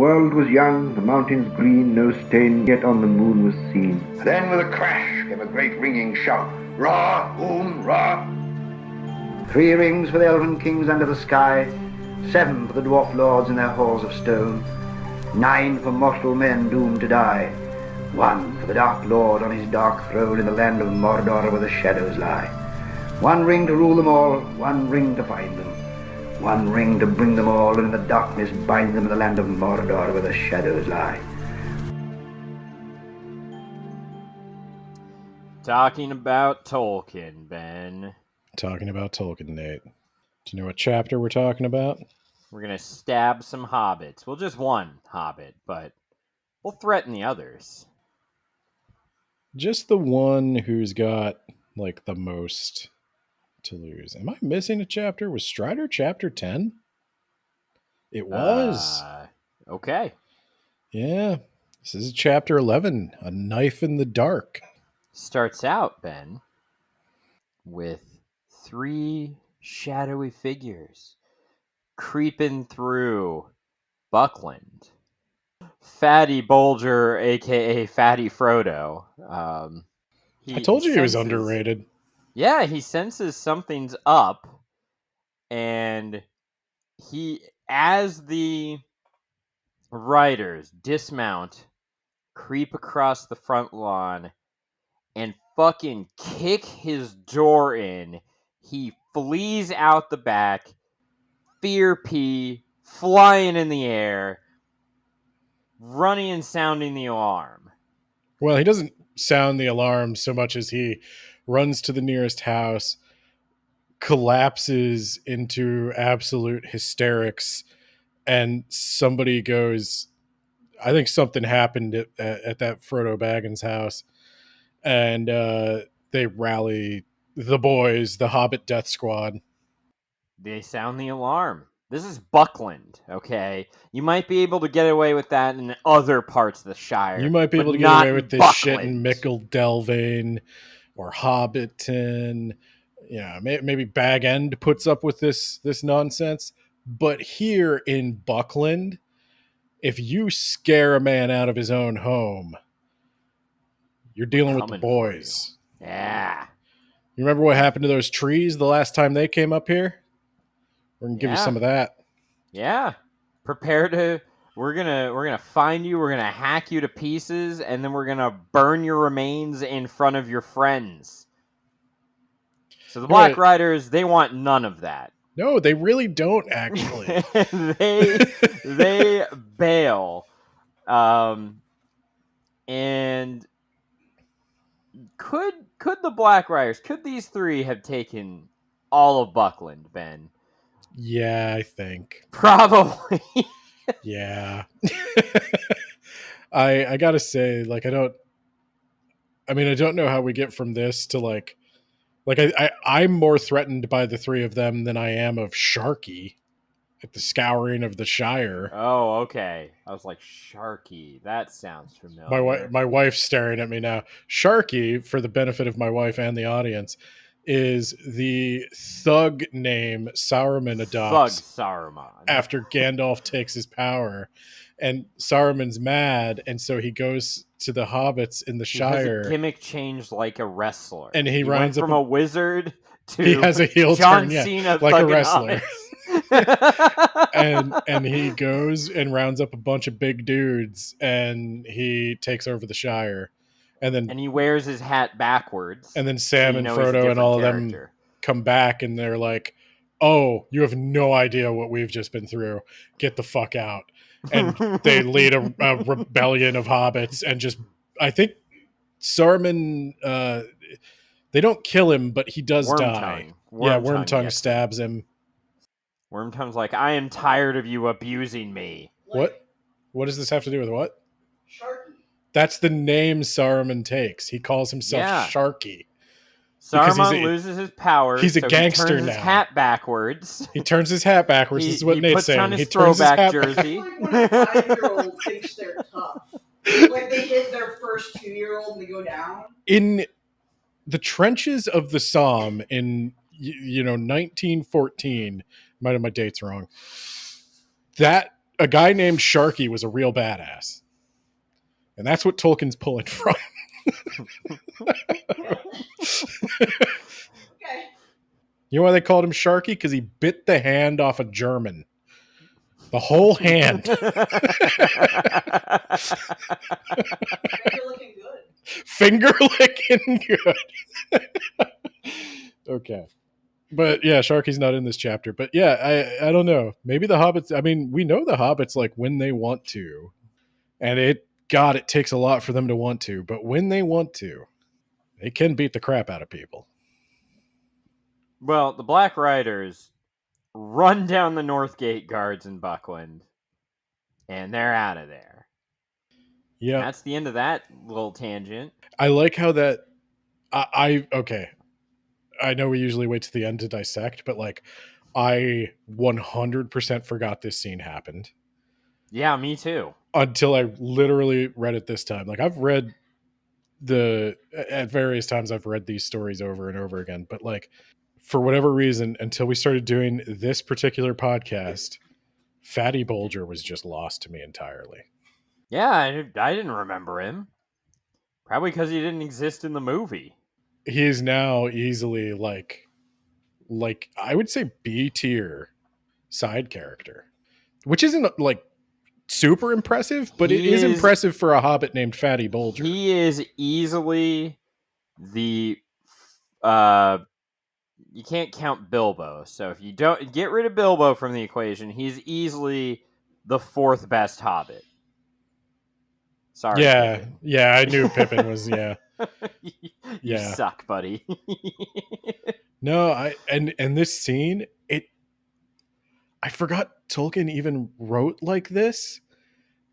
world was young, the mountains green, no stain yet on the moon was seen. Then with a crash came a great ringing shout. Ra, boom, ra. 3 rings for the elven kings under the sky, 7 for the dwarf lords in their halls of stone, 9 for mortal men doomed to die, 1 for the dark lord on his dark throne in the land of Mordor where the shadows lie. 1 ring to rule them all, 1 ring to find them, 1 ring to bring them all, and in the darkness bind them in the land of Mordor where the shadows lie. Talking about Tolkien, Ben. Talking about Tolkien, Nate. Do you know what chapter we're talking about? We're going to stab some hobbits. Well, just one hobbit, but we'll threaten the others. Just the one who's got, like, the most to lose. Am I missing a chapter? Was Strider chapter 10? It was. Okay. Yeah. This is chapter 11, A Knife in the Dark. Starts out, Ben, with 3 shadowy figures creeping through Buckland. Fatty Bulger, a.k.a. Fatty Frodo. I told you he was underrated. Yeah, he senses something's up, and as the riders dismount, creep across the front lawn, and fucking kick his door in, he flees out the back, fear pea flying in the air, running and sounding the alarm. Well, he doesn't sound the alarm so much as he runs to the nearest house, collapses into absolute hysterics, and somebody goes, I think something happened at that Frodo Baggins house, and they rally the boys, the Hobbit Death Squad. They sound the alarm. This is Buckland, okay? You might be able to get away with that in other parts of the Shire. You might be able to get away with this Buckland. shit in Mickle Delvane or Hobbiton. You know, maybe Bag End puts up with this nonsense. But here in Buckland, if you scare a man out of his own home, you're dealing with the boys. Yeah. You remember what happened to those trees the last time they came up here? We're gonna give you some of that. Yeah. Prepare to. We're gonna find you. We're gonna hack you to pieces, and then we're gonna burn your remains in front of your friends. So the Black Riders, they want none of that. No, they really don't. Actually, they bail, and could the Black Riders, could these 3 have taken all of Buckland, Ben? Yeah, I think. Probably. Yeah. I gotta say, like, I don't know how we get from this to I'm more threatened by the 3 of them than I am of Sharky at the Scouring of the Shire. Oh, okay. I was like, Sharky. That sounds familiar. My wife's staring at me now. Sharky, for the benefit of my wife and the audience, is the thug name Saruman adopts. Thug Saruman. After Gandalf takes his power. And Saruman's mad, and so he goes to the hobbits in the Shire. Has a gimmick change like a wrestler. And he rides went from a wizard to he has a heel John turn, Cena like a wrestler. and and he goes and rounds up a bunch of big dudes, and he takes over the Shire. And he wears his hat backwards. And then Sam and Frodo and all of them come back, and they're like, "Oh, you have no idea what we've just been through. Get the fuck out." And they lead a rebellion of hobbits, and just, I think Saruman, they don't kill him, but he does die. Wormtongue stabs him. Wormtongue's like, I am tired of you abusing me. What? What does this have to do with what? Sharky. That's the name Saruman takes. He calls himself Sharky. Saruman loses his power. He's a gangster now. He turns his hat backwards. He turns his hat backwards. This is what Nate's saying. He turns his hat jersey. It's like when a 5-year-old thinks they're tough. Like they hit their first 2-year-old and they go down. In the trenches of the Somme in 1914, might have my dates wrong. That a guy named Sharky was a real badass. And that's what Tolkien's pulling from. Okay. You know why they called him Sharky? Because he bit the hand off a German. The whole hand. Finger looking good. Finger licking good. Okay. But yeah, Sharky's not in this chapter. But yeah, I don't know. Maybe the hobbits, I mean, we know the hobbits like when they want to. And it takes a lot for them to want to. But when they want to, they can beat the crap out of people. Well, the Black Riders run down the North Gate guards in Buckland, and they're out of there. Yeah. That's the end of that little tangent. I like how that okay. I know we usually wait to the end to dissect, but like I 100% forgot this scene happened. Yeah, me too. Until I literally read it this time. Like I've read at various times I've read these stories over and over again, but like for whatever reason, until we started doing this particular podcast, Fatty Bulger was just lost to me entirely. Yeah, I didn't remember him. Probably because he didn't exist in the movie. He is now easily like I would say B tier side character, which isn't like super impressive, but it is impressive for a hobbit named Fatty Bulger. He is easily the you can't count Bilbo, so if you don't get rid of Bilbo from the equation, he's easily the fourth best hobbit. Sorry. Yeah, Pippin. yeah, I knew Pippin was You suck, buddy. No, and this scene, I forgot Tolkien even wrote like this,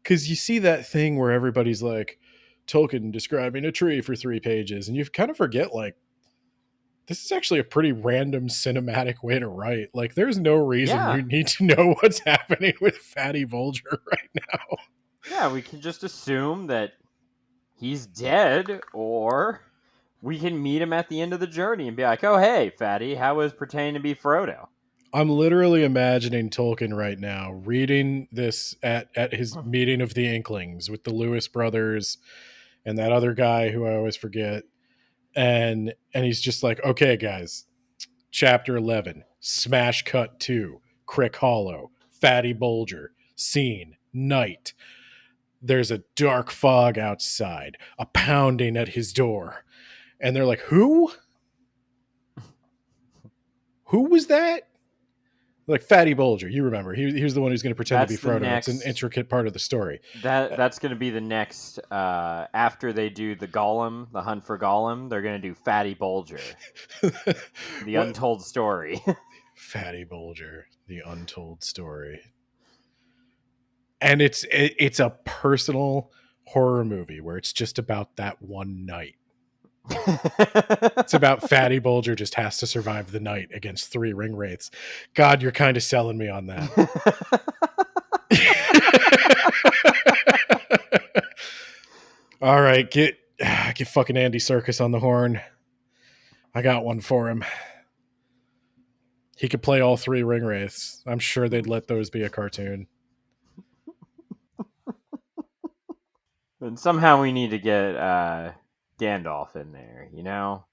because you see that thing where everybody's like, Tolkien describing a tree for 3 pages, and you kind of forget, like, this is actually a pretty random cinematic way to write. Like, there's no reason you need to know what's happening with Fatty Bulger right now. Yeah, we can just assume that he's dead, or we can meet him at the end of the journey and be like, oh, hey, Fatty, how was pretending to be Frodo? I'm literally imagining Tolkien right now reading this at his meeting of the Inklings with the Lewis brothers and that other guy who I always forget. And he's just like, okay, guys, chapter 11, smash cut 2, Crick Hollow, Fatty Bulger, scene, night. There's a dark fog outside, a pounding at his door. And they're like, who? Who was that? Like Fatty Bulger, you remember. He was the one who's going to pretend to be Frodo. It's an intricate part of the story. That's going to be the next, after they do the Gollum, the Hunt for Gollum, they're going to do Fatty Bulger. The Untold Story. Fatty Bulger, the Untold Story. And it's a personal horror movie where it's just about that one night. It's about Fatty Bulger just has to survive the night against 3 ring wraiths. God, you're kind of selling me on that. All right, get fucking Andy Serkis on the horn. I got one for him. He could play all 3 ring wraiths. I'm sure they'd let those be a cartoon. And somehow we need to get Gandalf in there, you know?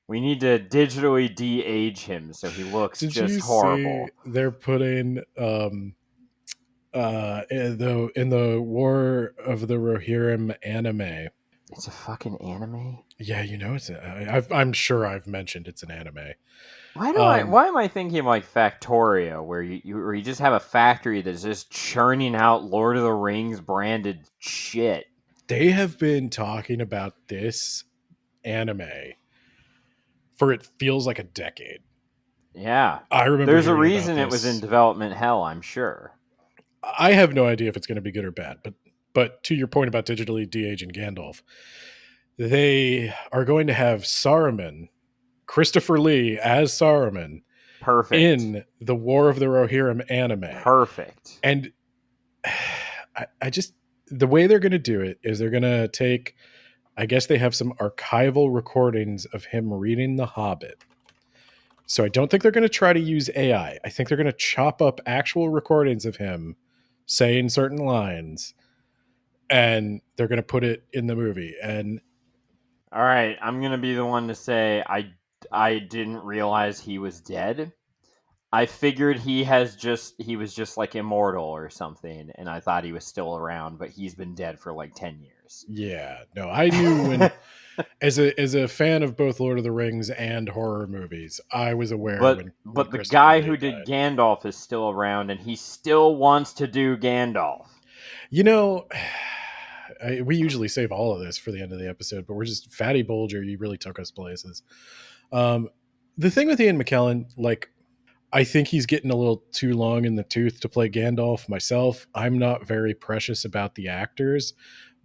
We need to digitally de-age him so he looks just horrible. They're putting in the War of the Rohirrim anime. It's a fucking anime? Yeah, you know I'm sure I've mentioned it's an anime. Why am I thinking like Factorio, where you just have a factory that's just churning out Lord of the Rings branded shit? They have been talking about this anime for it feels like a decade. Yeah. I remember there's a reason it was in development hell, I'm sure. I have no idea if it's going to be good or bad, but to your point about digitally de-aging Gandalf, they are going to have Saruman, Christopher Lee as Saruman, perfect, in the War of the Rohirrim anime. Perfect. And I just, the way they're going to do it is they're going to take, I guess they have some archival recordings of him reading The Hobbit. So I don't think they're going to try to use AI. I think they're going to chop up actual recordings of him saying certain lines, and they're going to put it in the movie. And all right, I'm going to be the one to say I didn't realize he was dead. I figured he was just like immortal or something, and I thought he was still around, but he's been dead for like 10 years. Yeah, no, I knew when as a fan of both Lord of the Rings and horror movies, I was aware when the Christopher guy Lee who died. did Gandalf is still around, and he still wants to do Gandalf. You know, we usually save all of this for the end of the episode, but we're just Fatty Bulger. You really took us places. The thing with Ian McKellen, like, I think he's getting a little too long in the tooth to play Gandalf myself. I'm not very precious about the actors,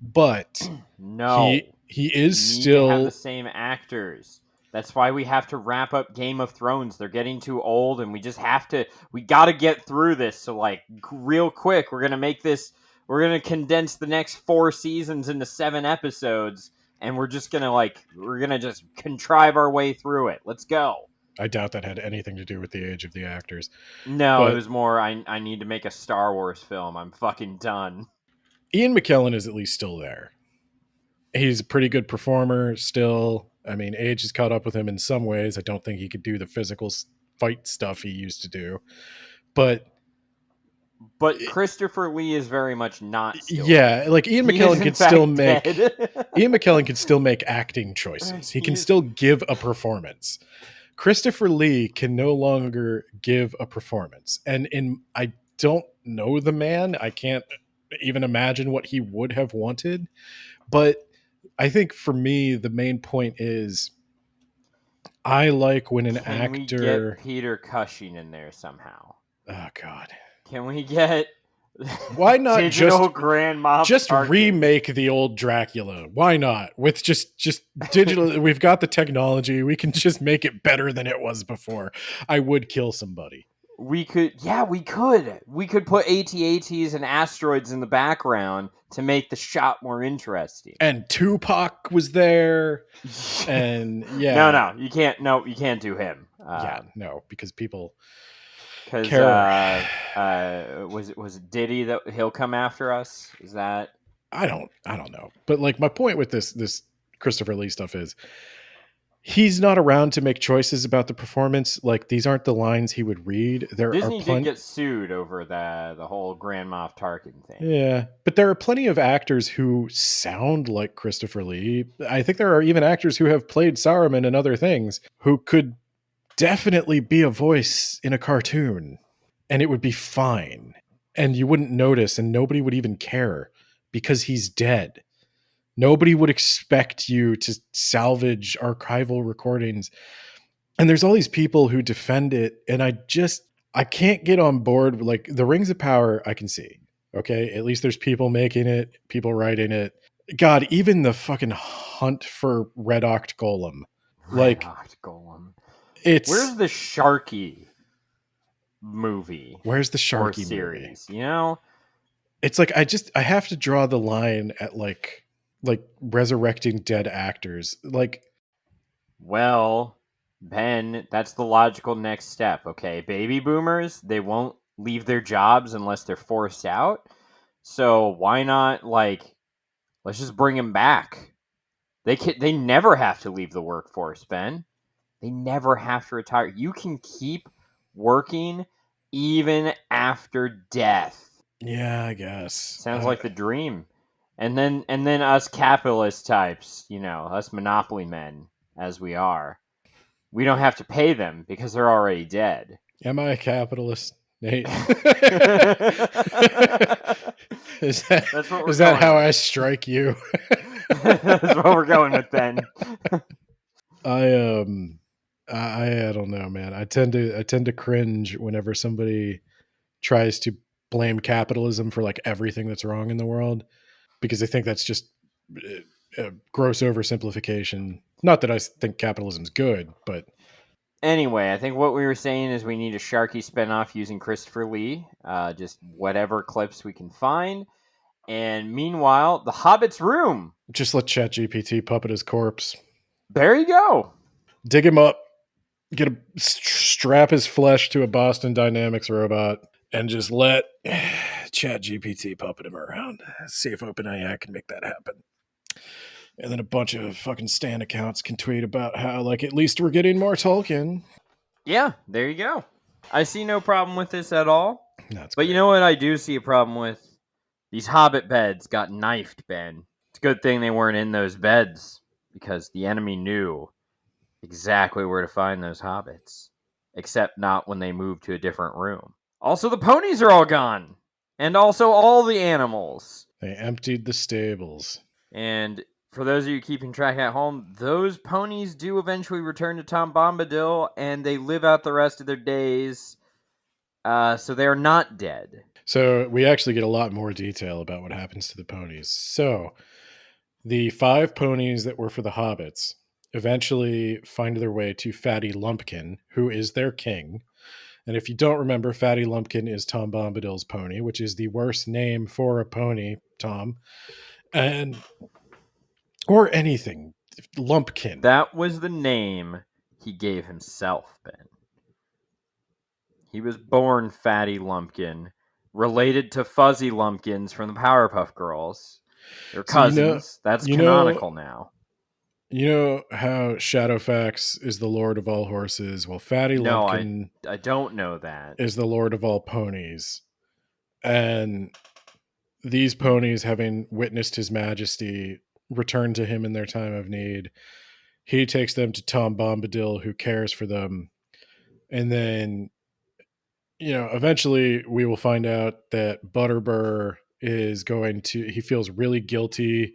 but No, he is you need still to have the same actors. That's why we have to wrap up Game of Thrones. They're getting too old, and we got to get through this. So, like, real quick, we're going to condense the next 4 seasons into 7 episodes, and we're just going to just contrive our way through it. Let's go. I doubt that had anything to do with the age of the actors. No, it was more, I need to make a Star Wars film. I'm fucking done. Ian McKellen is at least still there. He's a pretty good performer still. I mean, age has caught up with him in some ways. I don't think he could do the physical fight stuff he used to do. But Christopher Lee is very much not still yeah, like Ian McKellen could still make Ian McKellen could still make acting choices. He can still give a performance. Christopher Lee can no longer give a performance. And I don't know the man. I can't even imagine what he would have wanted. But I think for me, the main point is I like when an actor... we get Peter Cushing in there somehow? Oh, God. Can we get... Why not Grand Moff just Tarkin? remake the old Dracula? Why not? With just digital, we've got the technology. We can just make it better than it was before. I would kill somebody. We could put AT-ATs and asteroids in the background to make the shot more interesting. And Tupac was there. And yeah. No, you can't. No, you can't do him. Because people. Because was it Diddy that he'll come after us? Is that? I don't know. But like my point with this Christopher Lee stuff is he's not around to make choices about the performance. Like these aren't the lines he would read. Disney did get sued over the whole Grand Moff Tarkin thing. Yeah, but there are plenty of actors who sound like Christopher Lee. I think there are even actors who have played Saruman and other things who could definitely be a voice in a cartoon and it would be fine and you wouldn't notice and nobody would even care because he's dead. Nobody would expect you to salvage archival recordings. And there's all these people who defend it and I can't get on board. Like the Rings of Power I can see. Okay, at least there's people making it, people writing it. God, even the fucking hunt for Red Oct Golem. Red Oct Golem. Where's the Sharky movie? Where's the Sharky series? Movie? You know, it's like I have to draw the line at like resurrecting dead actors. Like, well, Ben, that's the logical next step. Okay, baby boomers, they won't leave their jobs unless they're forced out. So why not let's just bring them back? They never have to leave the workforce, Ben. They never have to retire. You can keep working even after death. Yeah, I guess. Sounds like the dream. And then us capitalist types, us monopoly men as we are, we don't have to pay them because they're already dead. Am I a capitalist, Nate? Is that how I strike you? That's what we're going with, Ben. I don't know, man. I tend to cringe whenever somebody tries to blame capitalism for like everything that's wrong in the world, because I think that's just a gross oversimplification. Not that I think capitalism's good, but anyway, I think what we were saying is we need a Sharky spinoff using Christopher Lee, just whatever clips we can find. And meanwhile, The Hobbit's room. Just let ChatGPT puppet his corpse. There you go. Dig him up. Strap his flesh to a Boston Dynamics robot and just let ChatGPT puppet him around. See if OpenAI can make that happen. And then a bunch of fucking Stan accounts can tweet about how, like, at least we're getting more Tolkien. Yeah, there you go. I see no problem with this at all. That's but great. You know what I do see a problem with? These hobbit beds got knifed, Ben. It's a good thing they weren't in those beds, because the enemy knew exactly where to find those hobbits. Except not when they moved to a different room. Also, the ponies are all gone. And also all the animals. They emptied the stables. And for those of you keeping track at home, those ponies do eventually return to Tom Bombadil, and they live out the rest of their days. So they are not dead. So we actually get a lot more detail about what happens to the ponies. So the 5 ponies that were for the hobbits eventually find their way to Fatty Lumpkin, who is their king. And if you don't remember, Fatty Lumpkin is Tom Bombadil's pony, which is the worst name for a pony, Tom. Or anything. Lumpkin. That was the name he gave himself, Ben. He was born Fatty Lumpkin, related to Fuzzy Lumpkins from the Powerpuff Girls. They're cousins. That's canonical now. You know how Shadowfax is the lord of all horses? Well, Fatty Lumpkin... I don't know that. ...is the lord of all ponies. And these ponies, having witnessed his majesty return to him in their time of need, he takes them to Tom Bombadil, who cares for them. And then, eventually we will find out that Butterbur he feels really guilty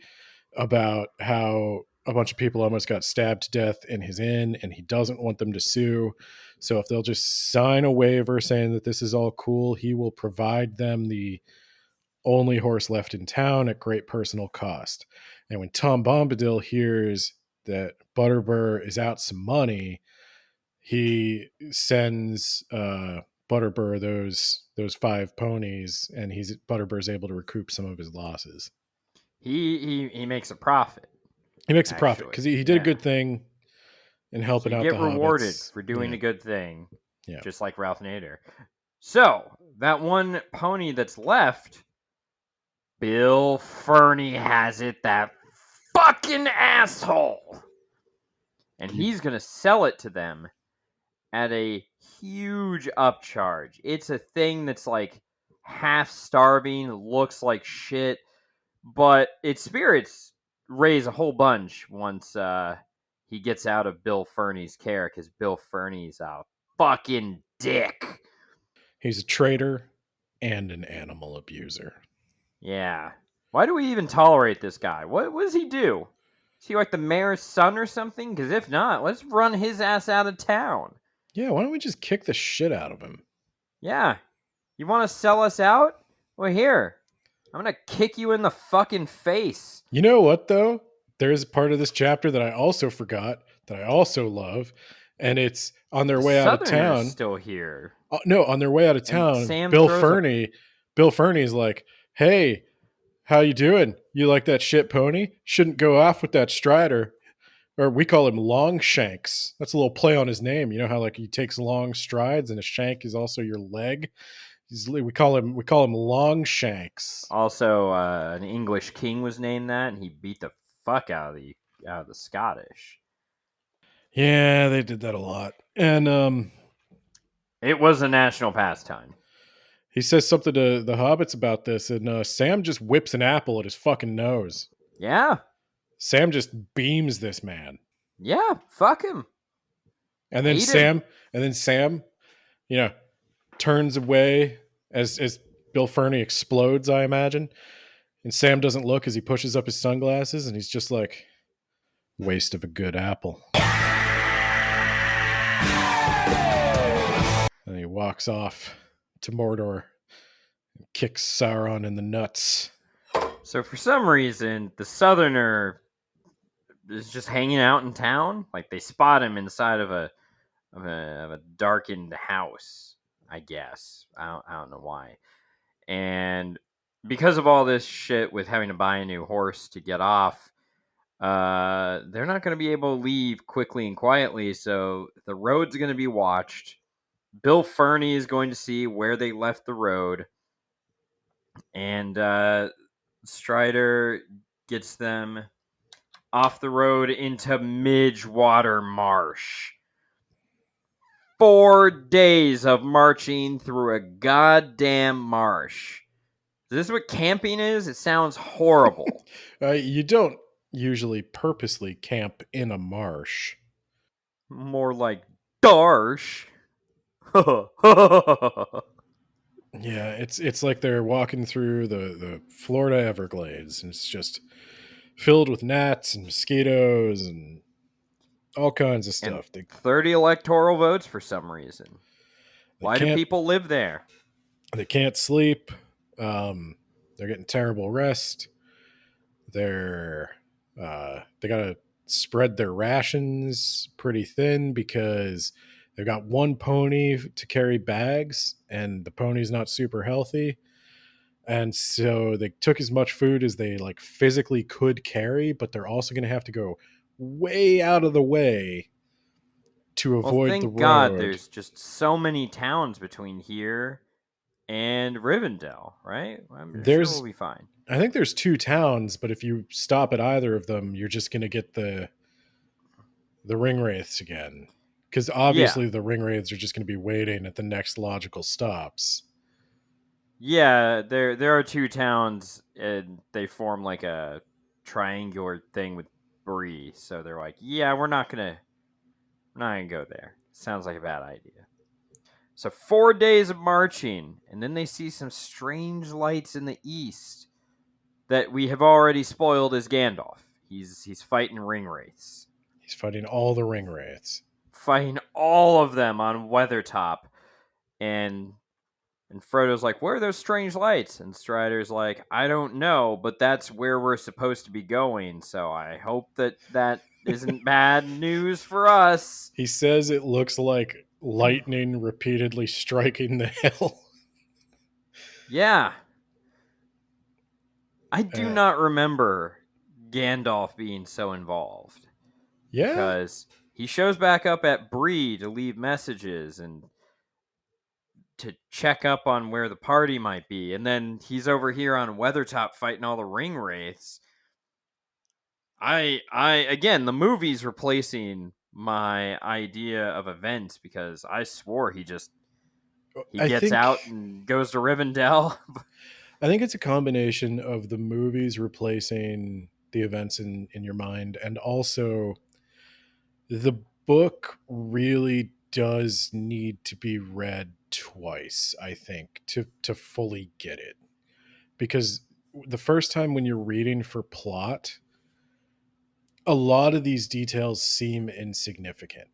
about how a bunch of people almost got stabbed to death in his inn, and he doesn't want them to sue. So if they'll just sign a waiver saying that this is all cool, he will provide them the only horse left in town at great personal cost. And when Tom Bombadil hears that Butterbur is out some money, he sends Butterbur those 5 ponies, and Butterbur's able to recoup some of his losses. He makes a profit. He makes a profit because he did a good thing in helping out the hobbits. You get rewarded for doing a good thing, just like Ralph Nader. So, that one pony that's left, Bill Ferny has it, that fucking asshole! And he's going to sell it to them at a huge upcharge. It's a thing that's like half starving, looks like shit, but its spirits raise a whole bunch once he gets out of Bill Ferny's care, because Bill Ferny's a fucking dick. He's a traitor and an animal abuser. Yeah. Why do we even tolerate this guy? What does he do? Is he like the mayor's son or something? Because if not, let's run his ass out of town. Yeah, why don't we just kick the shit out of him? Yeah. You want to sell us out? Well, here. I'm going to kick you in the fucking face. You know what, though? There's a part of this chapter that I also forgot, that I also love, and it's on their way out of town. Still here. No, on their way out of town, Bill Ferny's like, hey, how you doing? You like that shit pony? Shouldn't go off with that Strider. Or we call him Longshanks. That's a little play on his name. You know how like he takes long strides and a shank is also your leg? We call him Longshanks. Also, an English king was named that, and he beat the fuck out of the Scottish. Yeah, they did that a lot. And it was a national pastime. He says something to the hobbits about this, and Sam just whips an apple at his fucking nose. Yeah. Sam just beams this man. Yeah, fuck him. And then Sam, turns away as Bill Ferny explodes, I imagine. And Sam doesn't look as he pushes up his sunglasses, and he's just like, waste of a good apple. And he walks off to Mordor and kicks Sauron in the nuts. So for some reason, the Southerner is just hanging out in town. Like they spot him inside of a darkened house, I guess. I don't know why. And because of all this shit with having to buy a new horse to get off, they're not going to be able to leave quickly and quietly. So the road's going to be watched. Bill Ferny is going to see where they left the road. And Strider gets them off the road into Midgewater Marsh. 4 days of marching through a goddamn marsh. Is this what camping is? It sounds horrible. You don't usually purposely camp in a marsh. More like Darsh. Yeah, it's like they're walking through the Florida Everglades, and it's just filled with gnats and mosquitoes and all kinds of And stuff. 30 electoral votes for some reason. Why do people live there? They can't sleep. They're getting terrible rest. They gotta spread their rations pretty thin because they've got one pony to carry bags, and the pony's not super healthy. And so they took as much food as they like physically could carry, but they're also going to have to go way out of the way to avoid the road. Thank God there's just so many towns between here and Rivendell, right? I'm sure we'll be fine. I think there's 2 towns, but if you stop at either of them, you're just going to get the ringwraiths again. Because obviously the ringwraiths are just going to be waiting at the next logical stops. Yeah, there are 2 towns, and they form like a triangular thing with Bree. So they're like, yeah, we're not gonna go there. Sounds like a bad idea. So 4 days of marching, and then they see some strange lights in the east that we have already spoiled as Gandalf. He's fighting ringwraiths. He's fighting all the ringwraiths. Fighting all of them on Weathertop, and Frodo's like, where are those strange lights? And Strider's like, I don't know, but that's where we're supposed to be going, so I hope that isn't bad news for us. He says it looks like lightning repeatedly striking the hill. Yeah. I do not remember Gandalf being so involved. Yeah. Because he shows back up at Bree to leave messages and to check up on where the party might be, and then he's over here on Weathertop fighting all the ringwraiths. Again, the movie's replacing my idea of events because I swore he gets out and goes to Rivendell. I think it's a combination of the movies replacing the events in your mind, and also the book really does need to be read twice, I think, to fully get it. Because the first time when you're reading for plot, a lot of these details seem insignificant.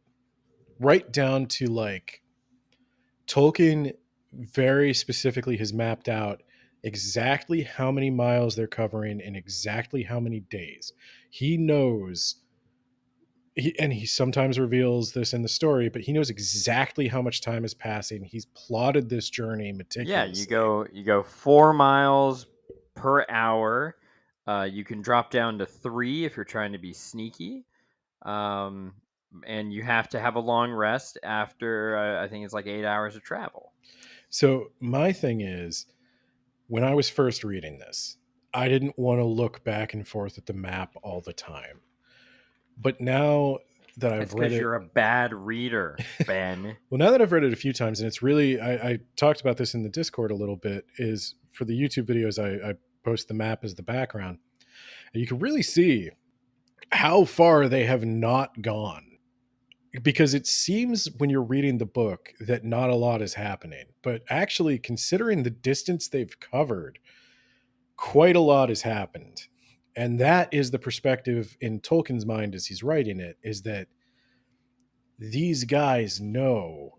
Right down to like Tolkien very specifically has mapped out exactly how many miles they're covering in exactly how many days. He knows, and he sometimes reveals this in the story, but he knows exactly how much time is passing. He's plotted this journey meticulously. Yeah, you go 4 miles per hour. You can drop down to 3 if you're trying to be sneaky. And you have to have a long rest after, I think it's like 8 hours of travel. So my thing is, when I was first reading this, I didn't want to look back and forth at the map all the time. But now that I've read it... because you're a bad reader, Ben. Well, now that I've read it a few times, and it's really... I talked about this in the Discord a little bit, is for the YouTube videos, I post the map as the background. And you can really see how far they have not gone. Because it seems when you're reading the book that not a lot is happening. But actually, considering the distance they've covered, quite a lot has happened. And that is the perspective in Tolkien's mind as he's writing it, is that these guys know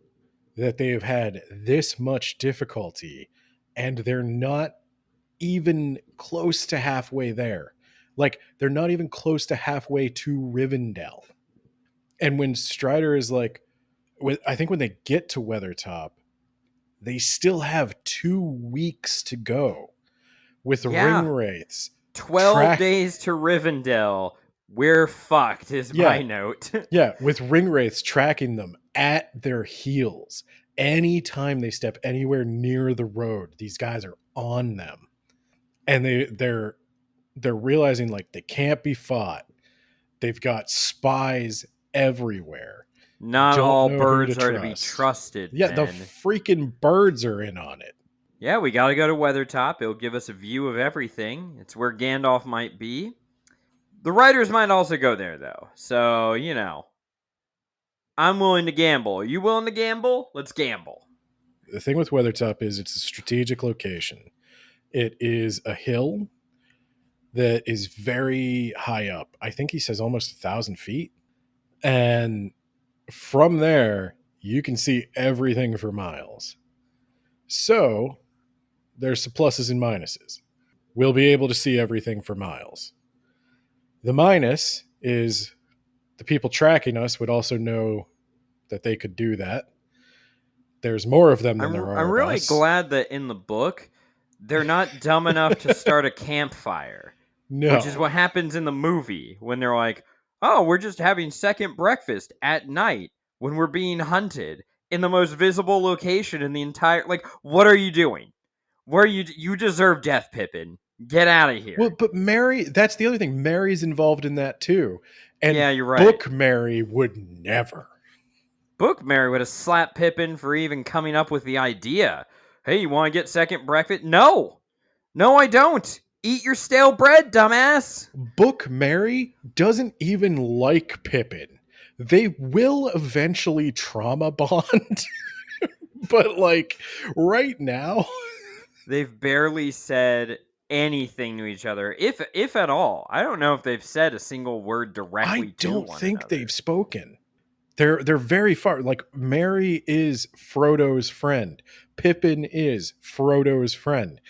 that they have had this much difficulty and they're not even close to halfway there. Like, they're not even close to halfway to Rivendell. And when Strider is like, I think when they get to Weathertop, they still have 2 weeks to go with the ringwraiths. 12 days to Rivendell. We're fucked is my note. Yeah, with ringwraiths tracking them at their heels. Anytime they step anywhere near the road, these guys are on them. and they're realizing like they can't be fought. They've got spies everywhere. Not Don't all know who birds are to be trust. trusted, Yeah, the Ben. freaking birds are in on it. Yeah, we got to go to Weathertop. It'll give us a view of everything. It's where Gandalf might be. The writers might also go there, though. So, you know, I'm willing to gamble. Are you willing to gamble? Let's gamble. The thing with Weathertop is it's a strategic location. It is a hill that is very high up. I think he says almost 1,000 feet. And from there, you can see everything for miles. So there's some pluses and minuses. We'll be able to see everything for miles. The minus is the people tracking us would also know that they could do that. There's more of them than there are I'm of really us. glad that in the book, they're not dumb enough to start a campfire. No. Which is what happens in the movie when they're like, oh, we're just having second breakfast at night when we're being hunted in the most visible location in the entire... Like, what are you doing? You deserve death, Pippin. Get out of here. Well, but Mary, that's the other thing. Mary's involved in that too. And yeah, you're right. Book Mary would never. Book Mary would have slapped Pippin for even coming up with the idea. Hey, you want to get second breakfast? No, I don't. Eat your stale bread, dumbass. Book Mary doesn't even like Pippin. They will eventually trauma bond. But like right now, they've barely said anything to each other, if at all. I don't know if they've said a single word directly to one another. I don't think they've spoken. They're very far. Like Mary is Frodo's friend. Pippin is Frodo's friend.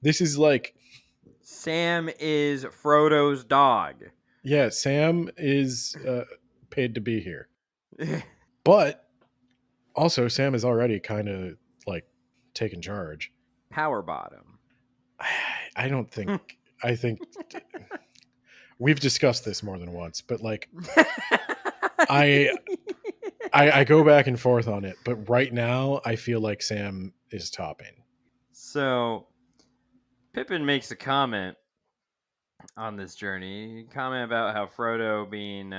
This is like Sam is Frodo's dog. Yeah, Sam is paid to be here. But also Sam is already kind of like taking charge. Power bottom. I don't think I think we've discussed this more than once, but like I go back and forth on it, but right now I feel like Sam is topping. So Pippin makes a comment on this journey. Comment about how Frodo being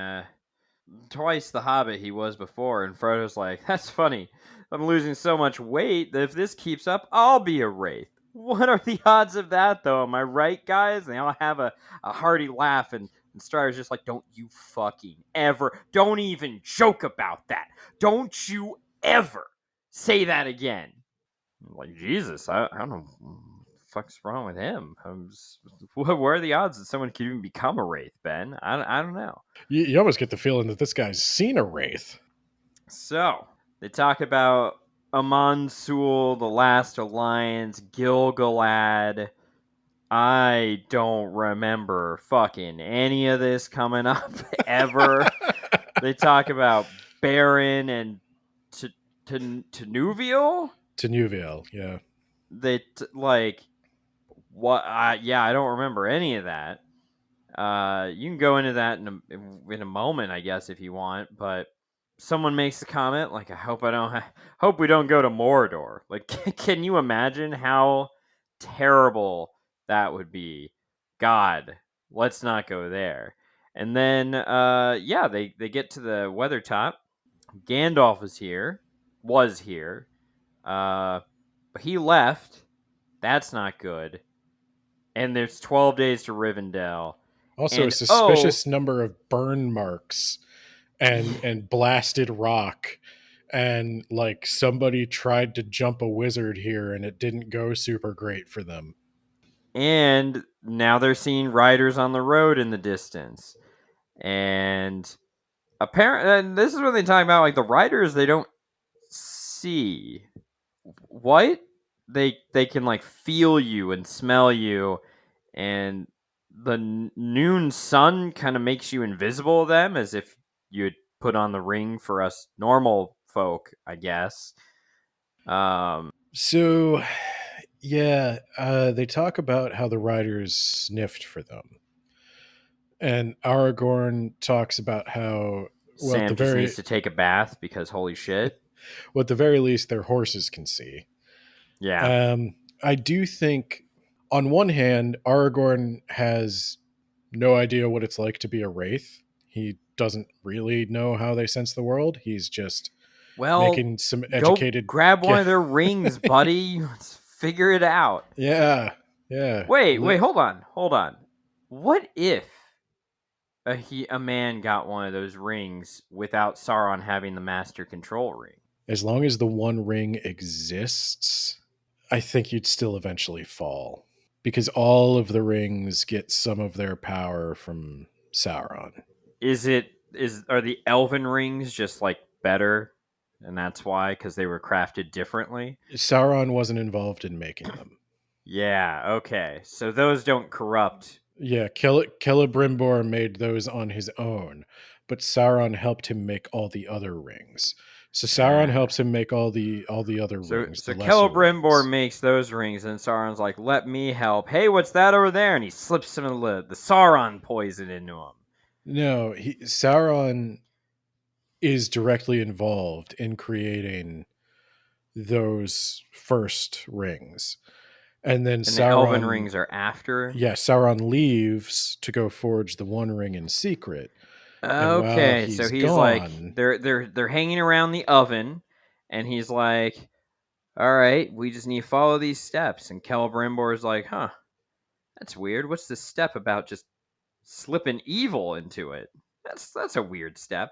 twice the hobbit he was before, and Frodo's like, that's funny. I'm losing so much weight that if this keeps up, I'll be a wraith. What are the odds of that, though? Am I right, guys? And they all have a hearty laugh, and Strider's just like, don't you fucking ever, don't even joke about that. Don't you ever say that again. I'm like, Jesus, I don't know what the fuck's wrong with him. What are the odds that someone could even become a wraith, Ben? I don't know. You almost get the feeling that this guy's seen a wraith. So, they talk about Amansul, the Last Alliance, Gil-galad. I don't remember fucking any of this coming up ever. They talk about Baron and Tenuvial? Tenuvial, yeah. They, what? Yeah, I don't remember any of that. You can go into that in a moment, I guess, if you want, but someone makes a comment like, I hope we don't go to Mordor. Like, can you imagine how terrible that would be? God, let's not go there. And then, they get to the Weathertop. Gandalf was here, but he left. That's not good. And there's 12 days to Rivendell. Also, a suspicious number of burn marks and blasted rock. And like somebody tried to jump a wizard here and it didn't go super great for them. And now they're seeing riders on the road in the distance. And apparently, this is what they talk about, like the riders they don't see. What? They can like feel you and smell you, and the noon sun kind of makes you invisible to them, as if you'd put on the ring for us normal folk, I guess. So, yeah, they talk about how the riders sniffed for them. And Aragorn talks about how Sam just needs to take a bath because holy shit. Well, at the very least, their horses can see. Yeah. I do think on one hand, Aragorn has no idea what it's like to be a wraith. He doesn't really know how they sense the world. He's just Well, making some go educated grab one of their rings, buddy. Let's figure it out. Yeah. Wait, hold on. What if a man got one of those rings without Sauron having the Master Control ring? As long as the One Ring exists, I think you'd still eventually fall. Because all of the rings get some of their power from Sauron. Are the elven rings just like better, and that's why, because they were crafted differently? Sauron wasn't involved in making them. Yeah, okay. So those don't corrupt. Yeah, Celebrimbor made those on his own, but Sauron helped him make all the other rings. So Sauron helps him make all the other rings. So Celebrimbor makes those rings, and Sauron's like, "Let me help." Hey, what's that over there? And he slips some of the Sauron poison into him. No, Sauron is directly involved in creating those first rings. And then the elven rings are after? Yeah, Sauron leaves to go forge the One Ring in secret. Okay, so he's gone, like, they're hanging around the oven, and he's like, all right, we just need to follow these steps. And Celebrimbor's like, huh, that's weird. What's this step about just slipping evil into it? That's a weird step.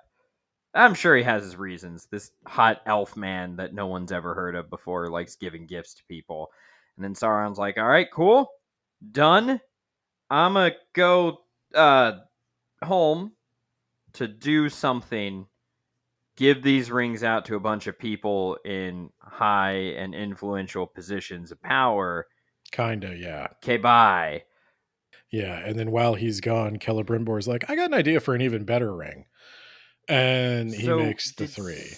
I'm sure he has his reasons. This hot elf man that no one's ever heard of before likes giving gifts to people. And then Sauron's like, all right, cool. Done. I'm going to go home to do something. Give these rings out to a bunch of people in high and influential positions of power. Kinda, yeah. Okay, bye. Yeah, and then while he's gone, Celebrimbor's like, I got an idea for an even better ring. And he makes the three.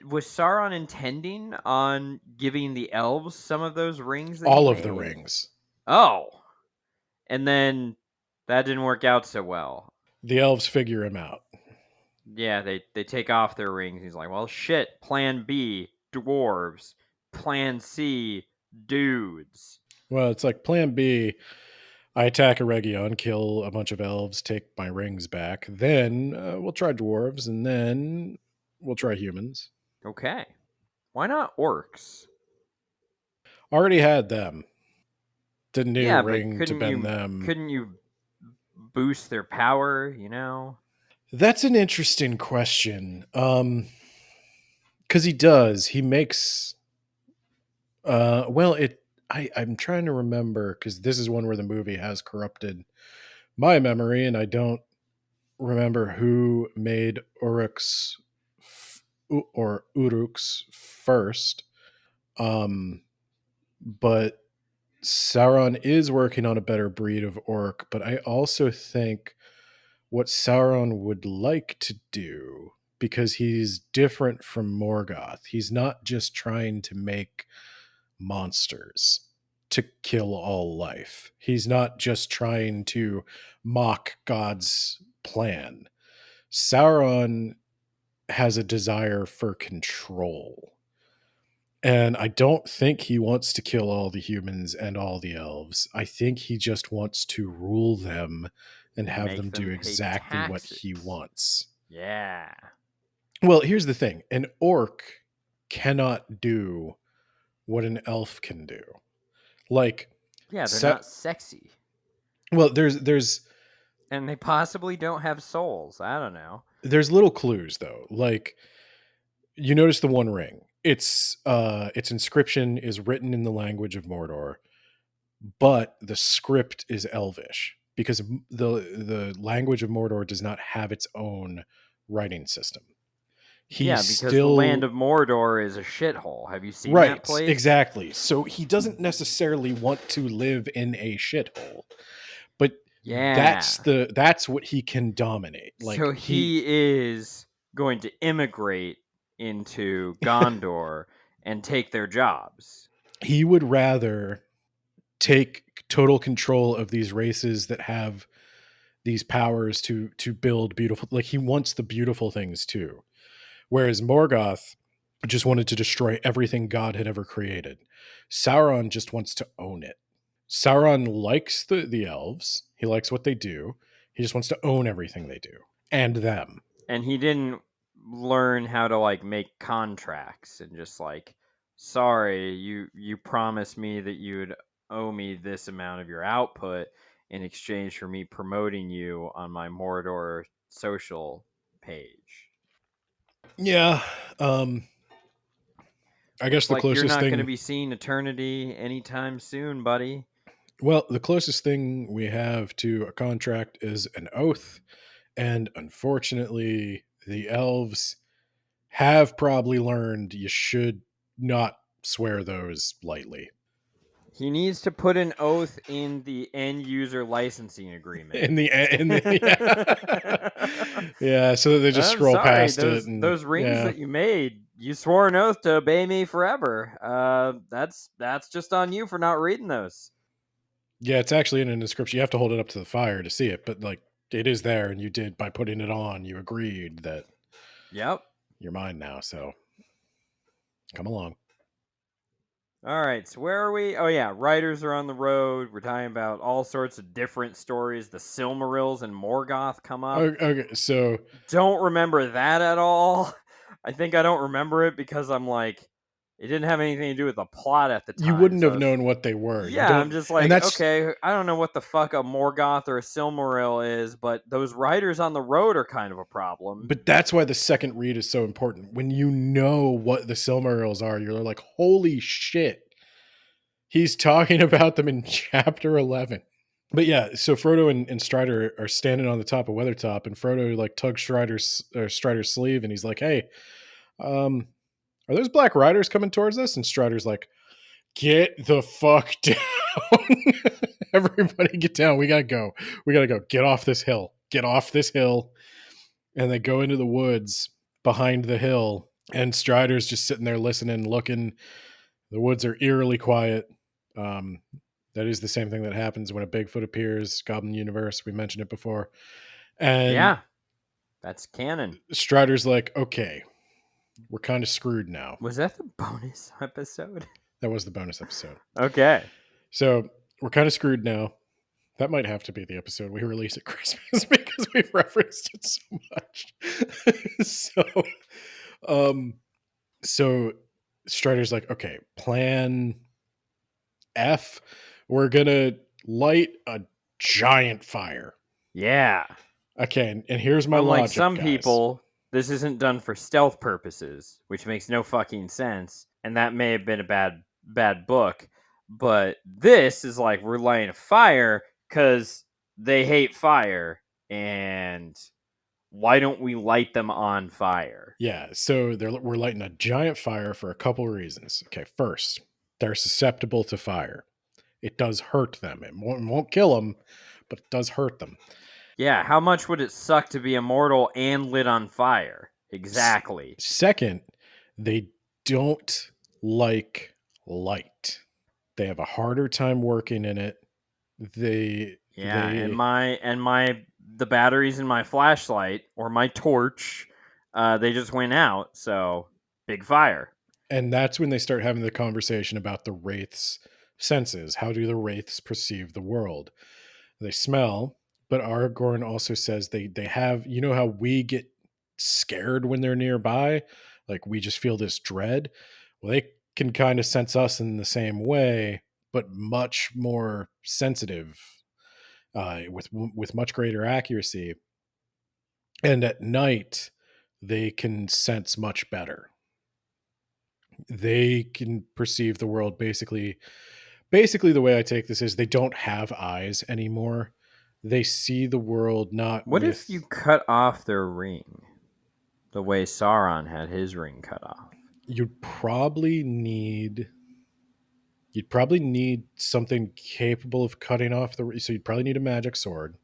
Was Sauron intending on giving the elves some of those rings? All of the rings. Oh. And then that didn't work out so well. The elves figure him out. Yeah, they take off their rings. He's like, well, shit. Plan B, dwarves. Plan C, dudes. Well, it's like Plan B, I attack a Region, kill a bunch of elves, take my rings back. Then we'll try dwarves, and then we'll try humans. Okay. Why not orcs? Already had them. Didn't need a ring to bend them. Couldn't you boost their power, you know? That's an interesting question. Because he does. He makes... I'm trying to remember, because this is one where the movie has corrupted my memory, and I don't remember who made Uruks first. But Sauron is working on a better breed of orc, but I also think what Sauron would like to do, because he's different from Morgoth, he's not just trying to make monsters to kill all life. He's not just trying to mock God's plan. Sauron has a desire for control. And I don't think he wants to kill all the humans and all the elves. I think he just wants to rule them and have them do exactly what he wants. Yeah. Well, here's the thing. An orc cannot do what an elf can do. Like, yeah, they're not sexy. Well, there's and they possibly don't have souls. I don't know. There's little clues though. Like, you notice the One Ring. Its inscription is written in the language of Mordor, but the script is Elvish because the language of Mordor does not have its own writing system. Because the land of Mordor is a shithole. Have you seen that place? Right, exactly. So he doesn't necessarily want to live in a shithole, but that's what he can dominate. Like, so he is going to immigrate into Gondor and take their jobs. He would rather take total control of these races that have these powers to build beautiful. Like, he wants the beautiful things too. Whereas Morgoth just wanted to destroy everything God had ever created. Sauron just wants to own it. Sauron likes the elves. He likes what they do. He just wants to own everything they do and them. And he didn't learn how to like make contracts and just like, sorry, you promised me that you would owe me this amount of your output in exchange for me promoting you on my Mordor social page. Yeah. I guess the like closest you're not thing going to be seeing eternity anytime soon, buddy. Well, the closest thing we have to a contract is an oath, and unfortunately, the elves have probably learned you should not swear those lightly. He needs to put an oath in the end user licensing agreement. Yeah, so that they just scroll past those, it. And, those rings that you made, you swore an oath to obey me forever. That's just on you for not reading those. Yeah, it's actually in an inscription. You have to hold it up to the fire to see it, but like it is there, and you did by putting it on. You agreed that. Yep. You're mine now, so come along. All right, so where are we? Oh yeah, writers are on the road. We're talking about all sorts of different stories. The Silmarils and Morgoth come up. Okay, so don't remember that at all. I think I don't remember it because I'm like, it didn't have anything to do with the plot at the time. You wouldn't have known what they were. Yeah, I'm just like, okay, I don't know what the fuck a Morgoth or a Silmaril is, but those writers on the road are kind of a problem. But that's why the second read is so important. When you know what the Silmarils are, you're like, holy shit. He's talking about them in chapter 11. But yeah, so Frodo and Strider are standing on the top of Weathertop, and Frodo like tugs Strider's sleeve, and he's like, hey, are those Black Riders coming towards us? And Strider's like, get the fuck down. Everybody get down. We gotta go. Get off this hill. And they go into the woods behind the hill, and Strider's just sitting there listening, looking. The woods are eerily quiet. That is the same thing that happens when a Bigfoot appears. Goblin Universe, we mentioned it before. And yeah, that's canon. Strider's like, okay, we're kind of screwed now. Was that the bonus episode? That was the bonus episode. Okay. So we're kind of screwed now. That might have to be the episode we release at Christmas because we've referenced it so much. So Strider's like, okay, plan F, we're gonna light a giant fire. Yeah. Okay, and here's my logic. Like some people, this isn't done for stealth purposes, which makes no fucking sense, and that may have been a bad book. But this is like we're lighting a fire because they hate fire, and why don't we light them on fire? Yeah, so we're lighting a giant fire for a couple reasons. Okay, first, they're susceptible to fire. It does hurt them. It won't kill them, but it does hurt them. Yeah, how much would it suck to be immortal and lit on fire? Exactly. Second, they don't like light. They have a harder time working in it. The batteries in my flashlight or my torch, they just went out. So big fire. And that's when they start having the conversation about the wraiths' senses. How do the wraiths perceive the world? They smell, but Aragorn also says they have, you know how we get scared when they're nearby? Like we just feel this dread. Well, they can kind of sense us in the same way, but much more sensitive, with much greater accuracy. And at night, they can sense much better. They can perceive the world basically the way I take this is they don't have eyes anymore. They see the world not. What if you cut off their ring the way Sauron had his ring cut off? You'd probably need something capable of cutting off the. So you'd probably need a magic sword.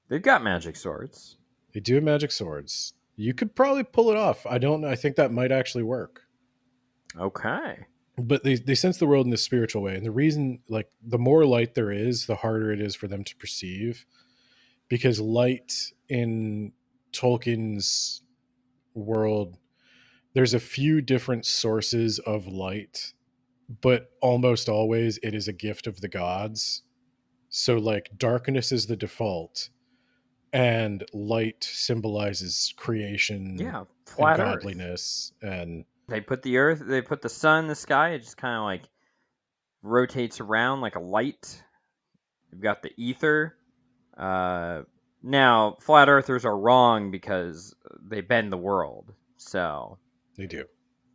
They've got magic swords. They do have magic swords. You could probably pull it off. I don't know. I think that might actually work. Okay. But they sense the world in this spiritual way. And the reason, like, the more light there is, the harder it is for them to perceive. Because light in Tolkien's world there's a few different sources of light, but almost always it is a gift of the gods. So like darkness is the default, and light symbolizes creation Yeah, and flat Earth. godliness. And They put the sun in the sky. It just kind of like rotates around like a light. You've got the ether. Now, flat earthers are wrong because they bend the world. So they do.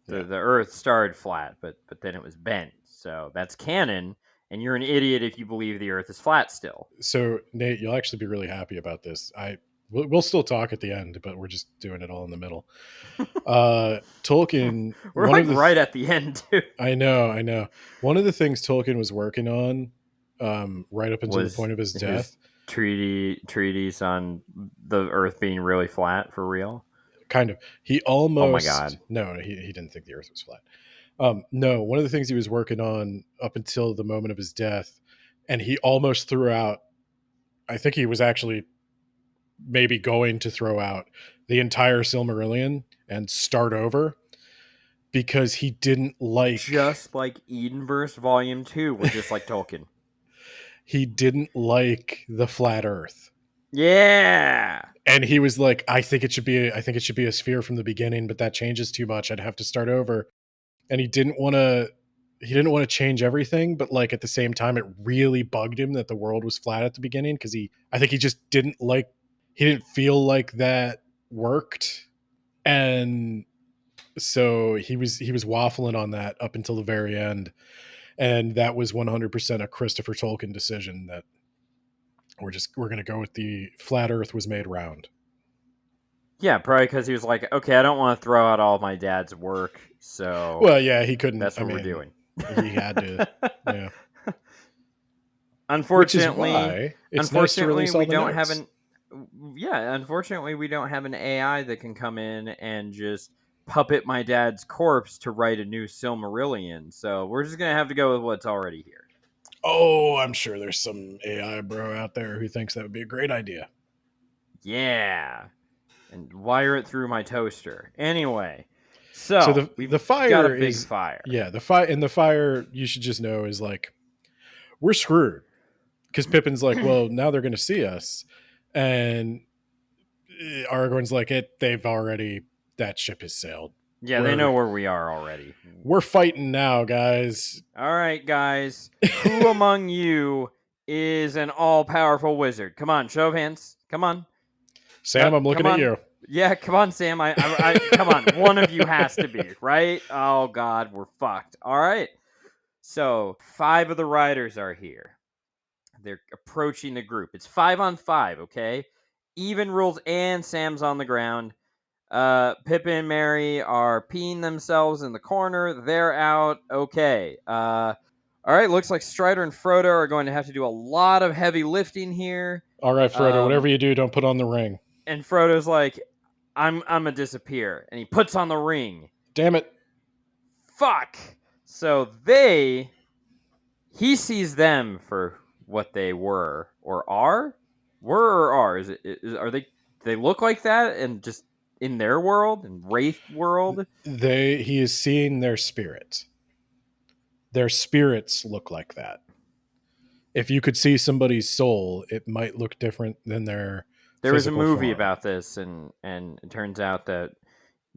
The Earth started flat, but then it was bent. So that's canon, and you're an idiot if you believe the Earth is flat still. So Nate, you'll actually be really happy about this. We'll still talk at the end, but we're just doing it all in the middle. Tolkien, we're like right at the end, too. I know. One of the things Tolkien was working on, right up until the point of his death, treatise on the Earth being really flat for real. Kind of. He almost. Oh my god! No, he didn't think the Earth was flat. No, one of the things he was working on up until the moment of his death, and he almost threw out. I think he was actually maybe going to throw out the entire Silmarillion and start over because he didn't like. Just like Edenverse Volume 2, we're just like Tolkien. He didn't like the flat Earth. Yeah. And he was like, I think it should be a sphere from the beginning, but that changes too much. I'd have to start over. And he didn't want to change everything, but like at the same time, it really bugged him that the world was flat at the beginning because I think he just didn't feel like that worked. And so he was waffling on that up until the very end. And that was 100% a Christopher Tolkien decision that we're going to go with the flat Earth was made round. Yeah, probably because he was like, okay, I don't want to throw out all my dad's work, so... Well, yeah, he couldn't... That's what we're doing. He had to, yeah. Unfortunately... Which is why it's nice to release all the notes. Unfortunately, we don't have an AI that can come in and just puppet my dad's corpse to write a new Silmarillion, so we're just going to have to go with what's already here. Oh, I'm sure there's some AI bro out there who thinks that would be a great idea. Yeah. And wire it through my toaster. Anyway, so the fire got a big fire. Yeah, the fire, you should just know, is like, we're screwed. Because Pippin's like, well, now they're going to see us. And Aragorn's like, that ship has sailed. Yeah, they know where we are already. We're fighting now, guys. All right, guys. Who among you is an all-powerful wizard? Come on, show of hands. Come on. Sam, I'm looking at you. Yeah, come on, Sam. I come on. One of you has to be, right? Oh, God, we're fucked. All right. So 5 of the riders are here. They're approaching the group. It's 5-on-5, okay? Even rules, and Sam's on the ground. Pippin and Merry are peeing themselves in the corner. They're out. Okay. All right, looks like Strider and Frodo are going to have to do a lot of heavy lifting here. All right, Frodo, whatever you do, don't put on the ring. And Frodo's like, I'm gonna disappear. And he puts on the ring. Damn it. Fuck. So he sees them for what they were or are? Were or are? Are they look like that and just in their world, in Wraith world? He is seeing their spirits. Their spirits look like that. If you could see somebody's soul, it might look different than their There was a movie form. about this, and it turns out that